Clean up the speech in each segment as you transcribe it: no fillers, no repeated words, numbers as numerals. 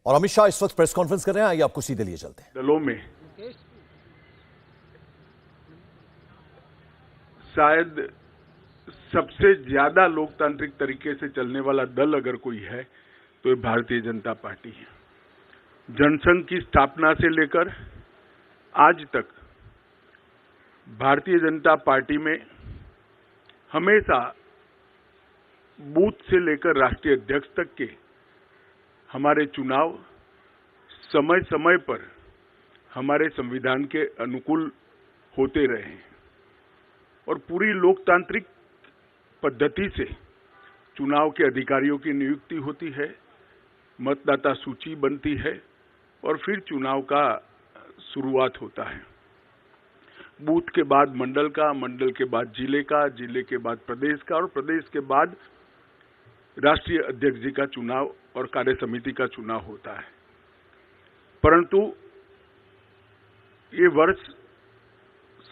और अमित शाह इस वक्त प्रेस कॉन्फ्रेंस कर रहे हैं। आइए आपको सीधे लिए चलते हैं। दलों में शायद सबसे ज्यादा लोकतांत्रिक तरीके से चलने वाला दल अगर कोई है तो ये भारतीय जनता पार्टी है। जनसंघ की स्थापना से लेकर आज तक भारतीय जनता पार्टी में हमेशा बूथ से लेकर राष्ट्रीय अध्यक्ष तक के हमारे चुनाव समय समय पर हमारे संविधान के अनुकूल होते रहे हैं और पूरी लोकतांत्रिक पद्धति से चुनाव के अधिकारियों की नियुक्ति होती है, मतदाता सूची बनती है और फिर चुनाव का शुरुआत होता है। बूथ के बाद मंडल का, मंडल के बाद जिले का, जिले के बाद प्रदेश का और प्रदेश के बाद राष्ट्रीय अध्यक्ष जी का चुनाव और कार्य समिति का चुनाव होता है। परंतु ये वर्ष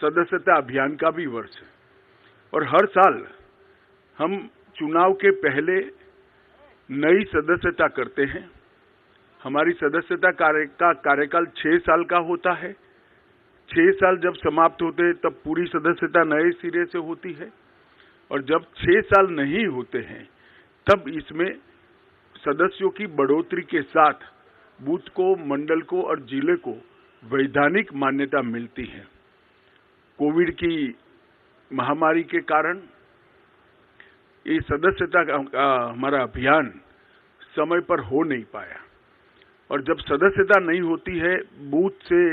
सदस्यता अभियान का भी वर्ष है और हर साल हम चुनाव के पहले नई सदस्यता करते हैं। हमारी सदस्यता का कार्यकाल 6 साल का होता है। 6 साल जब समाप्त होते हैं तब पूरी सदस्यता नए सिरे से होती है और जब 6 साल नहीं होते हैं तब इसमें सदस्यों की बढ़ोतरी के साथ बूथ को, मंडल को और जिले को वैधानिक मान्यता मिलती है। कोविड की महामारी के कारण ये सदस्यता का हमारा अभियान समय पर हो नहीं पाया और जब सदस्यता नहीं होती है, बूथ से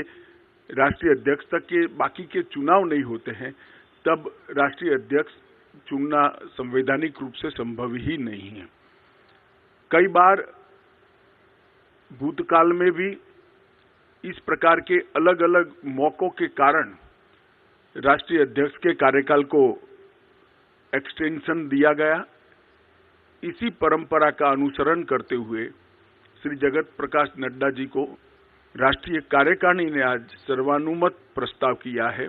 राष्ट्रीय अध्यक्ष तक के बाकी के चुनाव नहीं होते हैं, तब राष्ट्रीय अध्यक्ष चुनना संवैधानिक रूप से संभव ही नहीं है। कई बार भूतकाल में भी इस प्रकार के अलग अलग मौकों के कारण राष्ट्रीय अध्यक्ष के कार्यकाल को एक्सटेंशन दिया गया। इसी परंपरा का अनुसरण करते हुए श्री जगत प्रकाश नड्डा जी को राष्ट्रीय कार्यकारिणी ने आज सर्वानुमत प्रस्ताव किया है।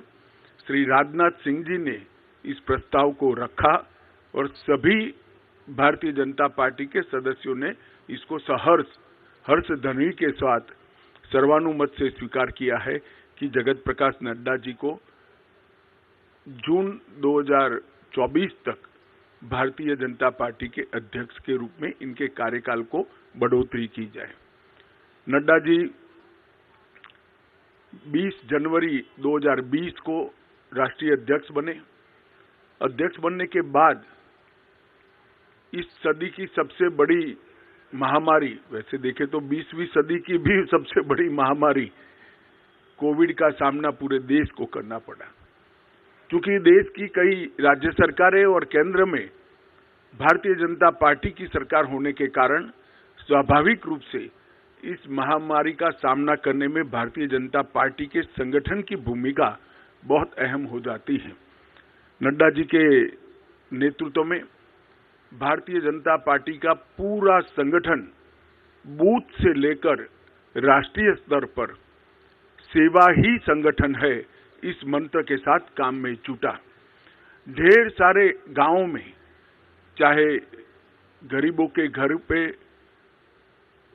श्री राजनाथ सिंह जी ने इस प्रस्ताव को रखा और सभी भारतीय जनता पार्टी के सदस्यों ने इसको हर्ष ध्वनि के साथ सर्वानुमत से स्वीकार किया है कि जगत प्रकाश नड्डा जी को जून 2024 तक भारतीय जनता पार्टी के अध्यक्ष के रूप में इनके कार्यकाल को बढ़ोतरी की जाए। नड्डा जी 20 जनवरी 2020 को राष्ट्रीय अध्यक्ष बने। अध्यक्ष बनने के बाद इस सदी की सबसे बड़ी महामारी, वैसे देखें तो 20वीं सदी की भी सबसे बड़ी महामारी कोविड का सामना पूरे देश को करना पड़ा। क्योंकि देश की कई राज्य सरकारें और केंद्र में भारतीय जनता पार्टी की सरकार होने के कारण स्वाभाविक रूप से इस महामारी का सामना करने में भारतीय जनता पार्टी के संगठन की भूमिका बहुत अहम हो जाती है। नड्डा जी के नेतृत्व में भारतीय जनता पार्टी का पूरा संगठन बूथ से लेकर राष्ट्रीय स्तर पर सेवा ही संगठन है, इस मंत्र के साथ काम में जुटा। ढेर सारे गांवों में चाहे गरीबों के घर पे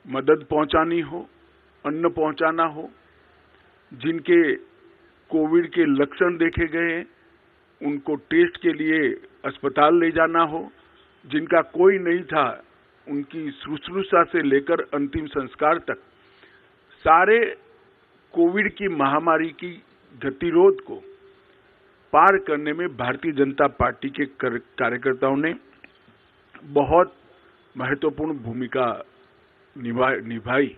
मदद पहुंचानी हो, अन्न पहुंचाना हो, जिनके कोविड के लक्षण देखे गए उनको टेस्ट के लिए अस्पताल ले जाना हो, जिनका कोई नहीं था उनकी शुश्रूषा से लेकर अंतिम संस्कार तक सारे कोविड की महामारी की गतिरोध को पार करने में भारतीय जनता पार्टी के कार्यकर्ताओं ने बहुत महत्वपूर्ण भूमिका निभाई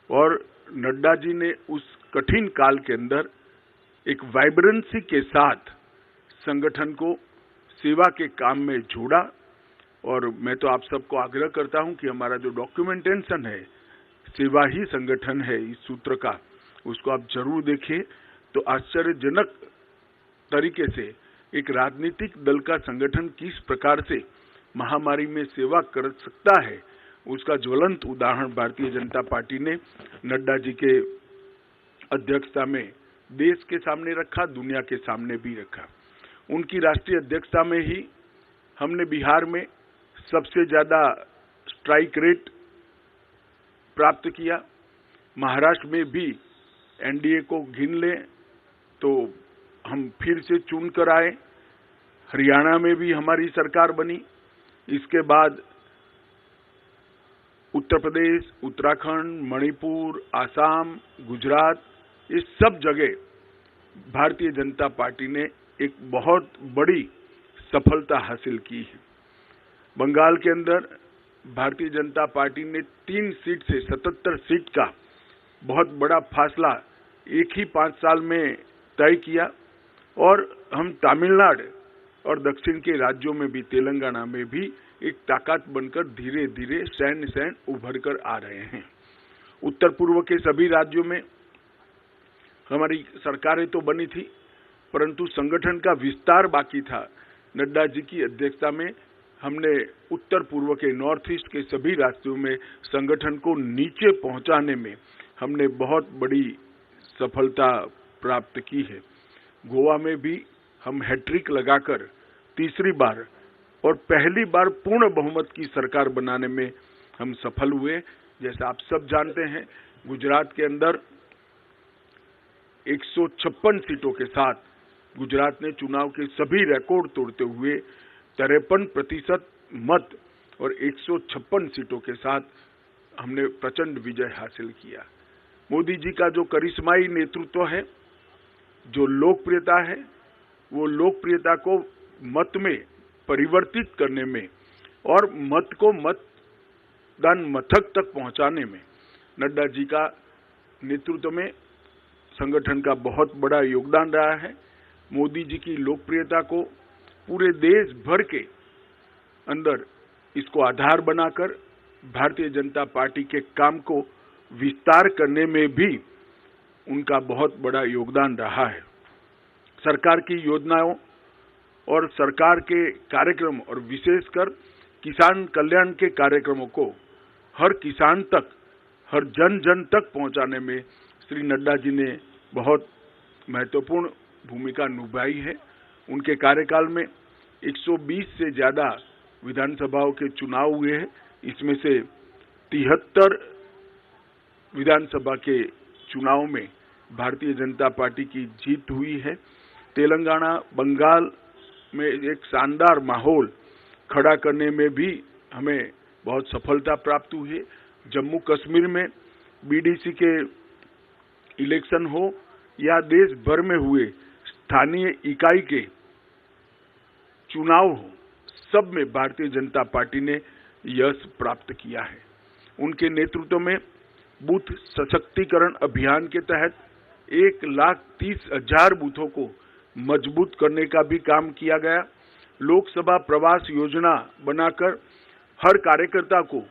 और नड्डा जी ने उस कठिन काल के अंदर एक वाइब्रेंसी के साथ संगठन को सेवा के काम में जोड़ा। और मैं तो आप सबको आग्रह करता हूं कि हमारा जो डॉक्यूमेंटेशन है, सेवा ही संगठन है, इस सूत्र का, उसको आप जरूर देखिए। तो आश्चर्यजनक तरीके से एक राजनीतिक दल का संगठन किस प्रकार से महामारी में सेवा कर सकता है, उसका ज्वलंत उदाहरण भारतीय जनता पार्टी ने नड्डा जी के अध्यक्षता में देश के सामने रखा, दुनिया के सामने भी रखा। उनकी राष्ट्रीय अध्यक्षता में ही हमने बिहार में सबसे ज्यादा स्ट्राइक रेट प्राप्त किया। महाराष्ट्र में भी एनडीए को गिन लें तो हम फिर से चुन कर आए। हरियाणा में भी हमारी सरकार बनी। इसके बाद उत्तर प्रदेश, उत्तराखंड, मणिपुर, आसाम, गुजरात, इस सब जगह भारतीय जनता पार्टी ने एक बहुत बड़ी सफलता हासिल की है। बंगाल के अंदर भारतीय जनता पार्टी ने 3 सीट से 77 सीट का बहुत बड़ा फासला एक ही 5 साल में तय किया और हम तमिलनाडु और दक्षिण के राज्यों में भी, तेलंगाना में भी एक ताकत बनकर धीरे धीरे सैन्य उभर कर आ रहे हैं। उत्तर पूर्व के सभी राज्यों में हमारी सरकारें तो बनी थी, परंतु संगठन का विस्तार बाकी था। नड्डा जी की अध्यक्षता में हमने उत्तर पूर्व के, नॉर्थ ईस्ट के सभी राज्यों में संगठन को नीचे पहुंचाने में हमने बहुत बड़ी सफलता प्राप्त की है। गोवा में भी हम हैट्रिक लगाकर तीसरी बार और पहली बार पूर्ण बहुमत की सरकार बनाने में हम सफल हुए। जैसा आप सब जानते हैं, गुजरात के अंदर 156 सीटों के साथ गुजरात ने चुनाव के सभी रिकॉर्ड तोड़ते हुए 53% मत और 156 सीटों के साथ हमने प्रचंड विजय हासिल किया। मोदी जी का जो करिश्माई नेतृत्व है, जो लोकप्रियता है, वो लोकप्रियता को मत में परिवर्तित करने में और मत को मतदान मथक तक पहुंचाने में नड्डा जी का नेतृत्व में संगठन का बहुत बड़ा योगदान रहा है। मोदी जी की लोकप्रियता को पूरे देश भर के अंदर इसको आधार बनाकर भारतीय जनता पार्टी के काम को विस्तार करने में भी उनका बहुत बड़ा योगदान रहा है। सरकार की योजनाओं और सरकार के कार्यक्रम और विशेषकर किसान कल्याण के कार्यक्रमों को हर किसान तक, हर जन जन तक पहुंचाने में श्री नड्डा जी ने बहुत महत्वपूर्ण भूमिका निभाई है। उनके कार्यकाल में 120 से ज्यादा विधानसभाओं के चुनाव हुए हैं। इसमें से 73 विधानसभा के चुनाव में भारतीय जनता पार्टी की जीत हुई है। तेलंगाना, बंगाल में एक शानदार माहौल खड़ा करने में भी हमें बहुत सफलता प्राप्त हुई है। जम्मू कश्मीर में बीडीसी के इलेक्शन हो या देश भर में हुए स्थानीय इकाई के चुनाव हो, सब में भारतीय जनता पार्टी ने यश प्राप्त किया है। उनके नेतृत्व में बूथ सशक्तिकरण अभियान के तहत 1,30,000 बूथों को मजबूत करने का भी काम किया गया। लोकसभा प्रवास योजना बनाकर हर कार्यकर्ता को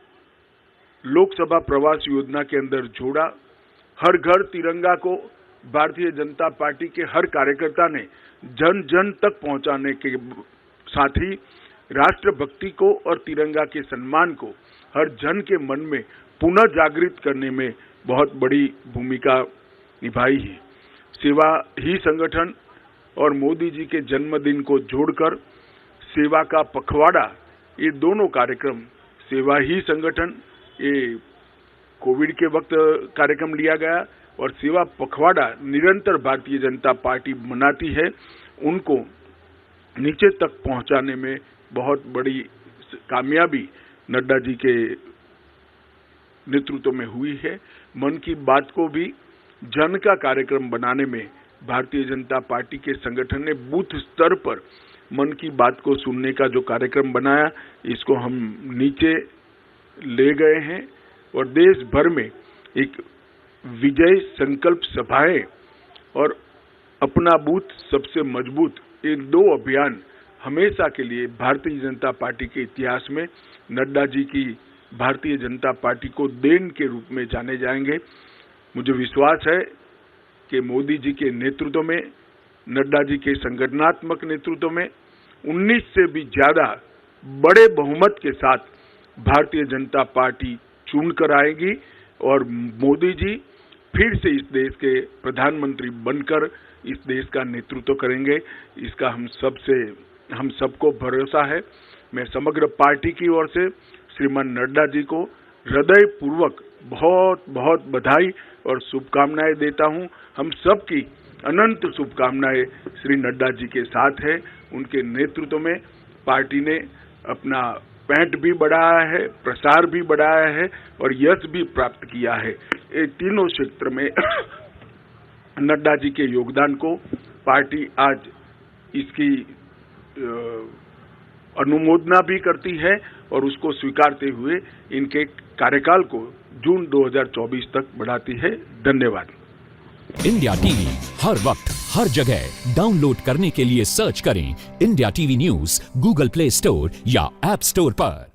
लोकसभा प्रवास योजना के अंदर जोड़ा। हर घर तिरंगा को भारतीय जनता पार्टी के हर कार्यकर्ता ने जन जन तक पहुंचाने के साथ ही राष्ट्रभक्ति को और तिरंगा के सम्मान को हर जन के मन में पुनः जागृत करने में बहुत बड़ी भूमिका निभाई है। सेवा ही संगठन और मोदी जी के जन्मदिन को जोड़कर सेवा का पखवाड़ा, ये दोनों कार्यक्रम, सेवा ही संगठन ये कोविड के वक्त कार्यक्रम लिया गया और सेवा पखवाड़ा निरंतर भारतीय जनता पार्टी मनाती है, उनको नीचे तक पहुंचाने में बहुत बड़ी कामयाबी नड्डा जी के नेतृत्व में हुई है। मन की बात को भी जन का कार्यक्रम बनाने में भारतीय जनता पार्टी के संगठन ने बूथ स्तर पर मन की बात को सुनने का जो कार्यक्रम बनाया, इसको हम नीचे ले गए हैं और देश भर में एक विजय संकल्प सभाएं और अपना बूथ सबसे मजबूत, ये 2 अभियान हमेशा के लिए भारतीय जनता पार्टी के इतिहास में नड्डा जी की भारतीय जनता पार्टी को देन के रूप में जाने जाएंगे। मुझे विश्वास है कि मोदी जी के नेतृत्व में, नड्डा जी के संगठनात्मक नेतृत्व में 19 से भी ज्यादा बड़े बहुमत के साथ भारतीय जनता पार्टी चुनकर आएगी और मोदी जी फिर से इस देश के प्रधानमंत्री बनकर इस देश का नेतृत्व करेंगे। इसका हम सबको भरोसा है। मैं समग्र पार्टी की ओर से श्रीमान नड्डा जी को हृदय पूर्वक बहुत बहुत बधाई और शुभकामनाएं देता हूं। हम सबकी अनंत शुभकामनाएं श्री नड्डा जी के साथ है। उनके नेतृत्व में पार्टी ने अपना पैंठ भी बढ़ाया है, प्रसार भी बढ़ाया है और यश भी प्राप्त किया है। ये तीनों क्षेत्र में नड्डा जी के योगदान को पार्टी आज इसकी अनुमोदना भी करती है और उसको स्वीकारते हुए इनके कार्यकाल को जून 2024 तक बढ़ाती है। धन्यवाद। इंडिया टीवी हर वक्त हर जगह डाउनलोड करने के लिए सर्च करें India TV news Google play store या ऐप स्टोर पर।